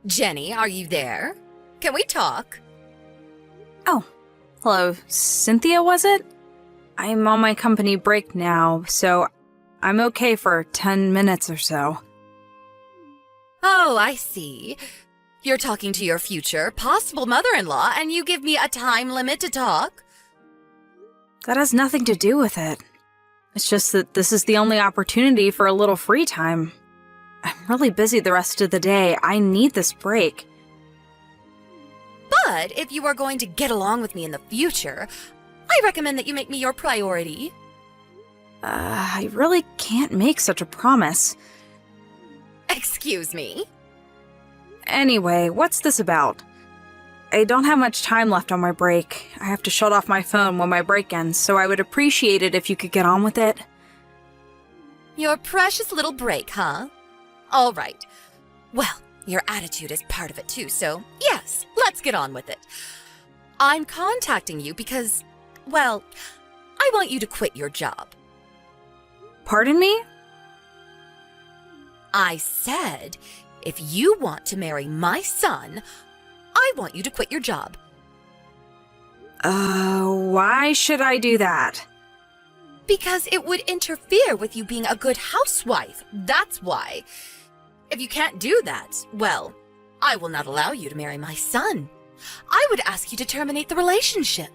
Jenny, are you there? Can we talk? Oh, hello, Cynthia, was it? I'm on my company break now, so I'm okay for 10 minutes or so. Oh, I see. You're talking to your future, possible mother-in-law, and you give me a time limit to talk? That has nothing to do with it. It's just that this is the only opportunity for a little free time. I'm really busy the rest of the day. I need this break. But if you are going to get along with me in the future, I recommend that you make me your priority. I really can't make such a promise. Excuse me? Anyway, what's this about? I don't have much time left on my break. I have to shut off my phone when my break ends, so I would appreciate it if you could get on with it. Your precious little break, huh? All right. Well, your attitude is part of it too, so yes, let's get on with it. I'm contacting you because, well, I want you to quit your job. Pardon me? I said, if you want to marry my son, I want you to quit your job. Why should I do that? Because it would interfere with you being a good housewife. That's why. If you can't do that, well, I will not allow you to marry my son. I would ask you to terminate the relationship.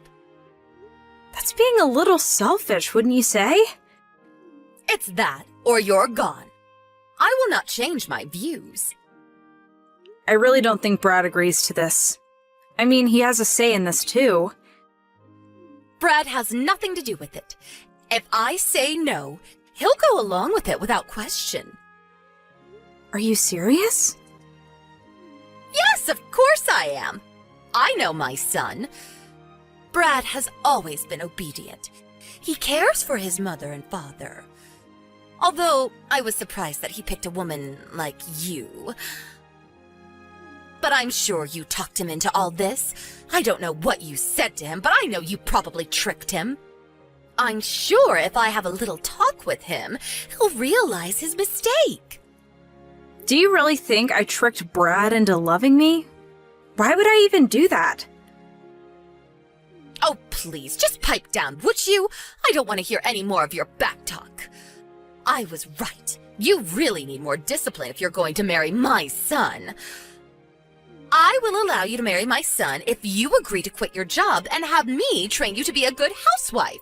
That's being a little selfish, wouldn't you say? It's that, or you're gone. I will not change my views. I really don't think Brad agrees to this. I mean, he has a say in this too. Brad has nothing to do with it. If I say no, he'll go along with it without question. Are you serious? Yes, of course I am. I know my son. Brad has always been obedient. He cares for his mother and father. Although I was surprised that he picked a woman like you. But I'm sure you talked him into all this. I don't know what you said to him, but I know you probably tricked him. I'm sure if I have a little talk with him, he'll realize his mistake. Do you really think I tricked Brad into loving me? Why would I even do that? Oh, please, just pipe down, would you? I don't want to hear any more of your back talk. I was right. You really need more discipline if you're going to marry my son. I will allow you to marry my son if you agree to quit your job and have me train you to be a good housewife.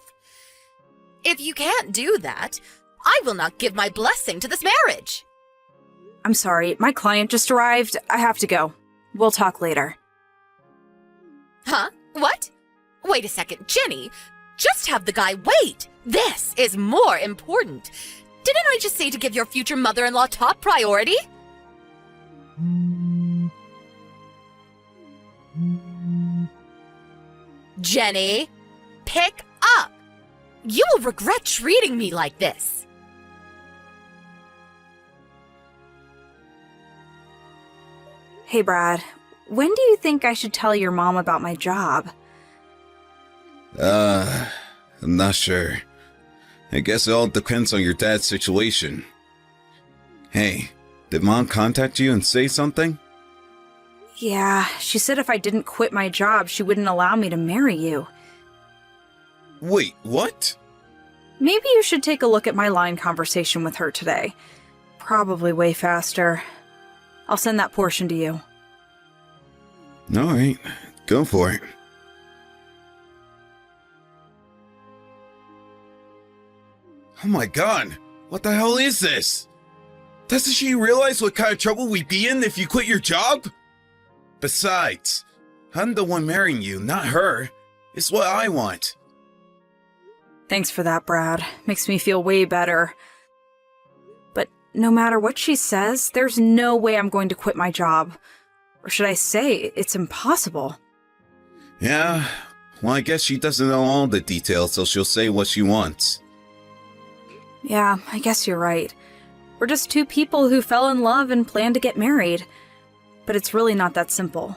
If you can't do that, I will not give my blessing to this marriage. I'm sorry, my client just arrived. I have to go. We'll talk later. Huh? What? Wait a second, Jenny. Just have the guy wait. This is more important. Didn't I just say to give your future mother-in-law top priority? Jenny, pick up. You will regret treating me like this. Hey, Brad. When do you think I should tell your mom about my job? I'm not sure. I guess it all depends on your dad's situation. Hey, did Mom contact you and say something? Yeah, she said if I didn't quit my job, she wouldn't allow me to marry you. Wait, what? Maybe you should take a look at my line conversation with her today. Probably way faster. I'll send that portion to you. Alright, go for it. Oh my god, what the hell is this? Doesn't she realize what kind of trouble we'd be in if you quit your job? Besides, I'm the one marrying you, not her. It's what I want. Thanks for that, Brad. Makes me feel way better. But no matter what she says, there's no way I'm going to quit my job. Or should I say, it's impossible. Yeah, well, I guess she doesn't know all the details, so she'll say what she wants. Yeah, I guess you're right. We're just two people who fell in love and plan to get married. But it's really not that simple.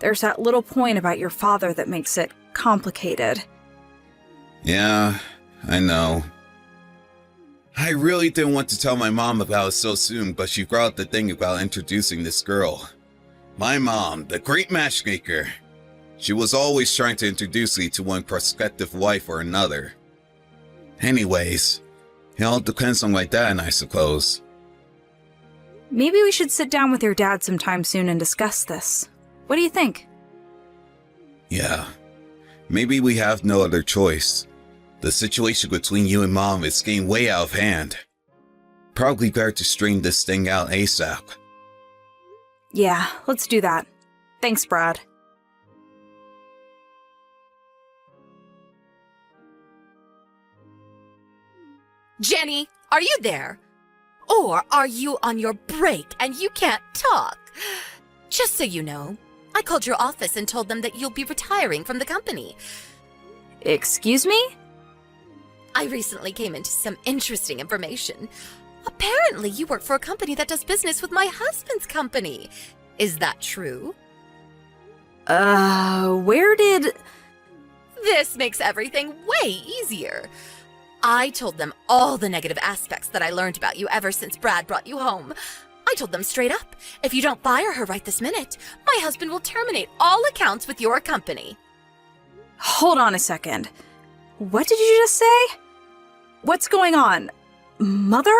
There's that little point about your father that makes it complicated. Yeah, I know. I really didn't want to tell my mom about it so soon, but she brought up the thing about introducing this girl. My mom, the great matchmaker. She was always trying to introduce me to one prospective wife or another. Anyways, it all depends on my dad, I suppose. Maybe we should sit down with your dad sometime soon and discuss this. What do you think? Yeah, maybe we have no other choice. The situation between you and Mom is getting way out of hand. Probably better to straighten this thing out ASAP. Yeah, let's do that. Thanks, Brad. Jenny, are you there? Or are you on your break and you can't talk? Just so you know, I called your office and told them that you'll be retiring from the company. Excuse me? I recently came into some interesting information. Apparently, you work for a company that does business with my husband's company. Is that true? Where did... This makes everything way easier. I told them all the negative aspects that I learned about you ever since Brad brought you home. I told them straight up, if you don't fire her right this minute, my husband will terminate all accounts with your company. Hold on a second. What did you just say? What's going on? Mother?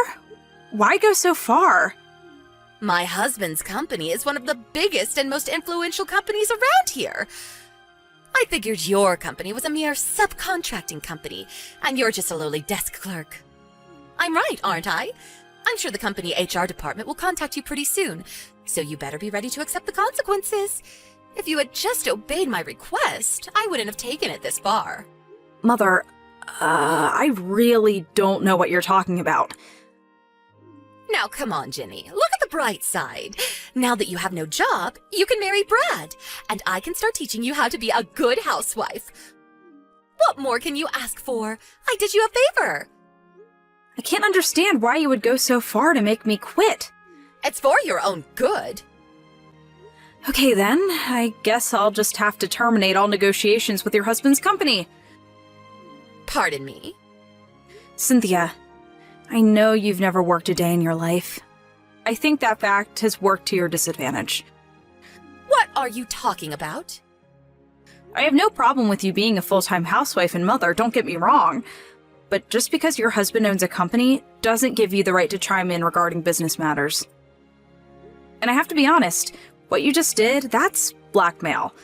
Why go so far? My husband's company is one of the biggest and most influential companies around here. I figured your company was a mere subcontracting company, and you're just a lowly desk clerk. I'm right, aren't I? I'm sure the company HR department will contact you pretty soon, so you better be ready to accept the consequences. If you had just obeyed my request, I wouldn't have taken it this far. Mother, I really don't know what you're talking about. Now come on, Jenny, look at the bright side. Now that you have no job, you can marry Brad, and I can start teaching you how to be a good housewife. What more can you ask for? I did you a favor. I can't understand why you would go so far to make me quit. It's for your own good. Okay then, I guess I'll just have to terminate all negotiations with your husband's company. Pardon me? Cynthia, I know you've never worked a day in your life. I think that fact has worked to your disadvantage. What are you talking about? I have no problem with you being a full-time housewife and mother, don't get me wrong. But just because your husband owns a company doesn't give you the right to chime in regarding business matters. And I have to be honest, what you just did, that's blackmail.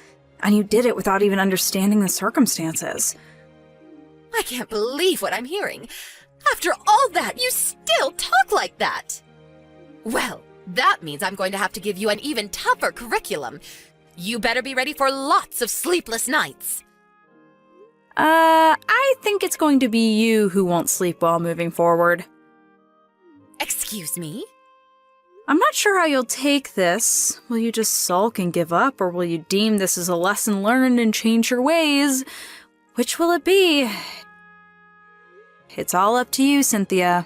And you did it without even understanding the circumstances. I can't believe what I'm hearing. After all that, you still talk like that. Well, that means I'm going to have to give you an even tougher curriculum. You better be ready for lots of sleepless nights. I think it's going to be you who won't sleep well moving forward. Excuse me? I'm not sure how you'll take this. Will you just sulk and give up, or will you deem this as a lesson learned and change your ways? Which will it be? It's all up to you, Cynthia.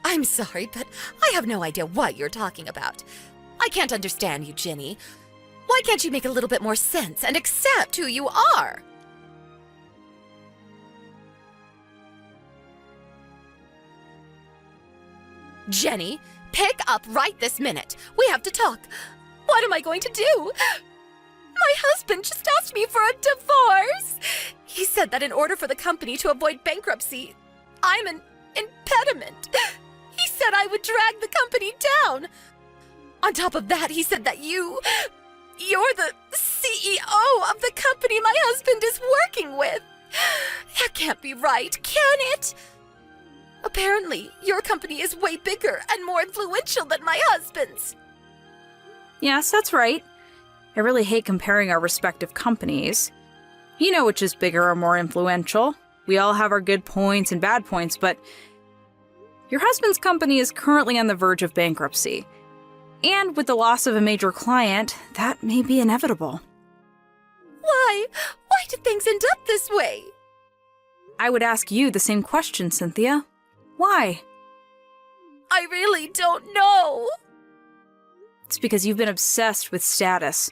I'm sorry, but I have no idea what you're talking about. I can't understand you, Jenny. Why can't you make a little bit more sense and accept who you are? Jenny, pick up right this minute. We have to talk. What am I going to do? My husband just asked me for a divorce. He said that in order for the company to avoid bankruptcy, I'm an impediment. He said I would drag the company down. On top of that, he said that you're the CEO of the company my husband is working with. That can't be right, can it? Apparently, your company is way bigger and more influential than my husband's. Yes, that's right. I really hate comparing our respective companies. You know which is bigger or more influential. We all have our good points and bad points, but your husband's company is currently on the verge of bankruptcy. And with the loss of a major client, that may be inevitable. Why? Why did things end up this way? I would ask you the same question, Cynthia. Why? I really don't know. It's because you've been obsessed with status.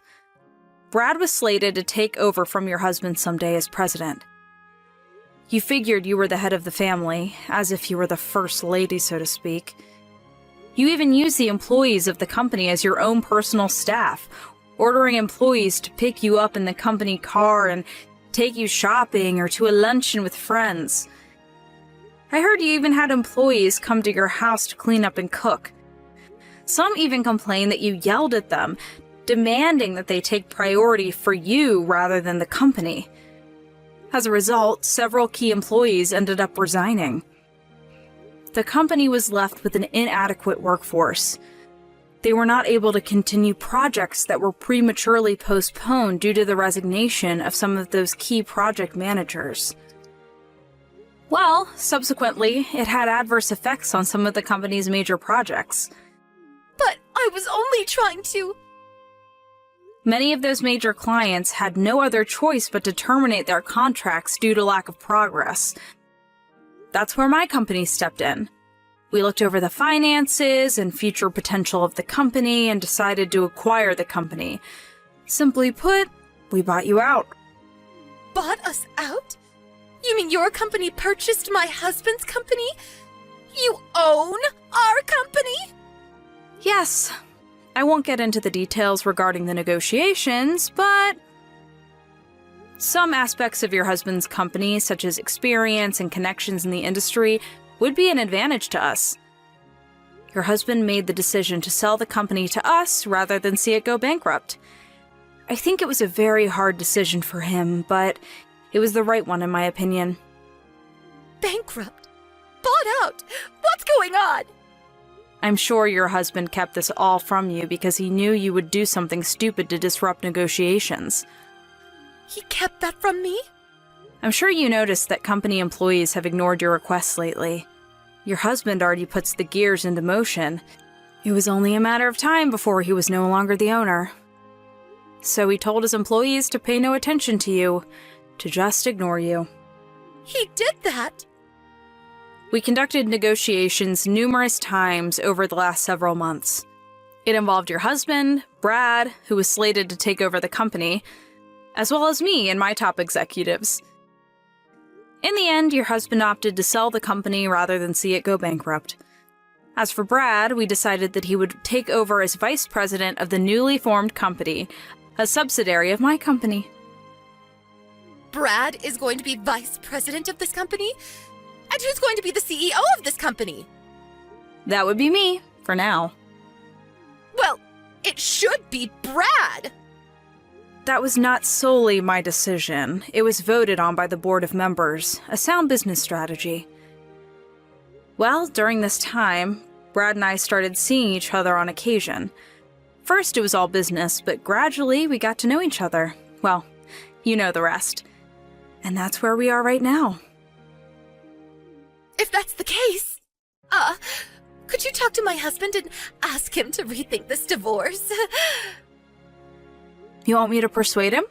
Brad was slated to take over from your husband someday as president. You figured you were the head of the family, as if you were the first lady, so to speak. You even used the employees of the company as your own personal staff, ordering employees to pick you up in the company car and take you shopping or to a luncheon with friends. I heard you even had employees come to your house to clean up and cook. Some even complained that you yelled at them, demanding that they take priority for you rather than the company. As a result, several key employees ended up resigning. The company was left with an inadequate workforce. They were not able to continue projects that were prematurely postponed due to the resignation of some of those key project managers. Well, subsequently, it had adverse effects on some of the company's major projects. But I was only trying to... Many of those major clients had no other choice but to terminate their contracts due to lack of progress. That's where my company stepped in. We looked over the finances and future potential of the company and decided to acquire the company. Simply put, we bought you out. Bought us out? You mean your company purchased my husband's company? You own our company? Yes. I won't get into the details regarding the negotiations, but some aspects of your husband's company, such as experience and connections in the industry, would be an advantage to us. Your husband made the decision to sell the company to us rather than see it go bankrupt. I think it was a very hard decision for him, but it was the right one in my opinion. Bankrupt? Bought out? What's going on? I'm sure your husband kept this all from you because he knew you would do something stupid to disrupt negotiations. He kept that from me? I'm sure you noticed that company employees have ignored your requests lately. Your husband already puts the gears into motion. It was only a matter of time before he was no longer the owner. So he told his employees to pay no attention to you, to just ignore you. He did that? We conducted negotiations numerous times over the last several months. It involved your husband, Brad, who was slated to take over the company, as well as me and my top executives. In the end, your husband opted to sell the company rather than see it go bankrupt. As for Brad, we decided that he would take over as vice president of the newly formed company, a subsidiary of my company. Brad is going to be vice president of this company? And who's going to be the CEO of this company? That would be me, for now. Well, it should be Brad! That was not solely my decision. It was voted on by the board of members, a sound business strategy. Well, during this time, Brad and I started seeing each other on occasion. First it was all business, but gradually we got to know each other. Well, you know the rest. And that's where we are right now. If that's the case, could you talk to my husband and ask him to rethink this divorce? You want me to persuade him?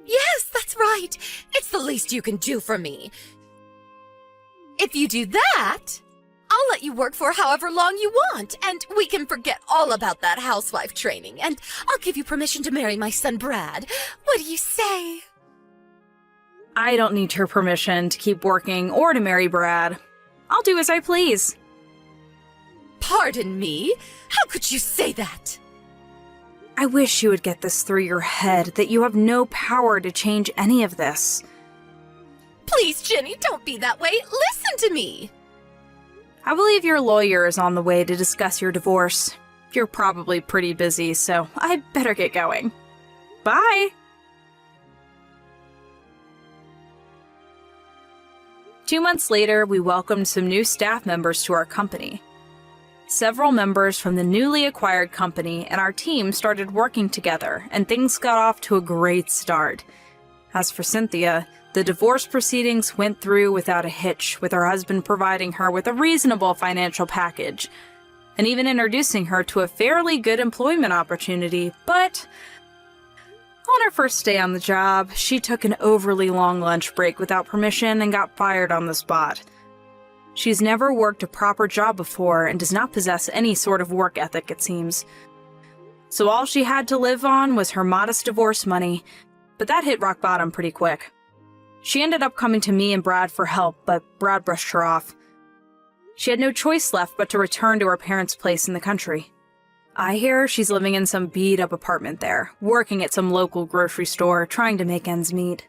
Yes, that's right. It's the least you can do for me. If you do that, I'll let you work for however long you want, and we can forget all about that housewife training, and I'll give you permission to marry my son Brad. What do you say? I don't need your permission to keep working or to marry Brad. I'll do as I please. Pardon me? How could you say that? I wish you would get this through your head that you have no power to change any of this. Please, Jenny, don't be that way. Listen to me. I believe your lawyer is on the way to discuss your divorce. You're probably pretty busy, so I'd better get going. Bye! Two months later, we welcomed some new staff members to our company. Several members from the newly acquired company and our team started working together, and things got off to a great start. As for Cynthia, the divorce proceedings went through without a hitch, with her husband providing her with a reasonable financial package, and even introducing her to a fairly good employment opportunity, but on her first day on the job, she took an overly long lunch break without permission and got fired on the spot. She's never worked a proper job before and does not possess any sort of work ethic, it seems. So all she had to live on was her modest divorce money, but that hit rock bottom pretty quick. She ended up coming to me and Brad for help, but Brad brushed her off. She had no choice left but to return to her parents' place in the country. I hear she's living in some beat-up apartment there, working at some local grocery store, trying to make ends meet.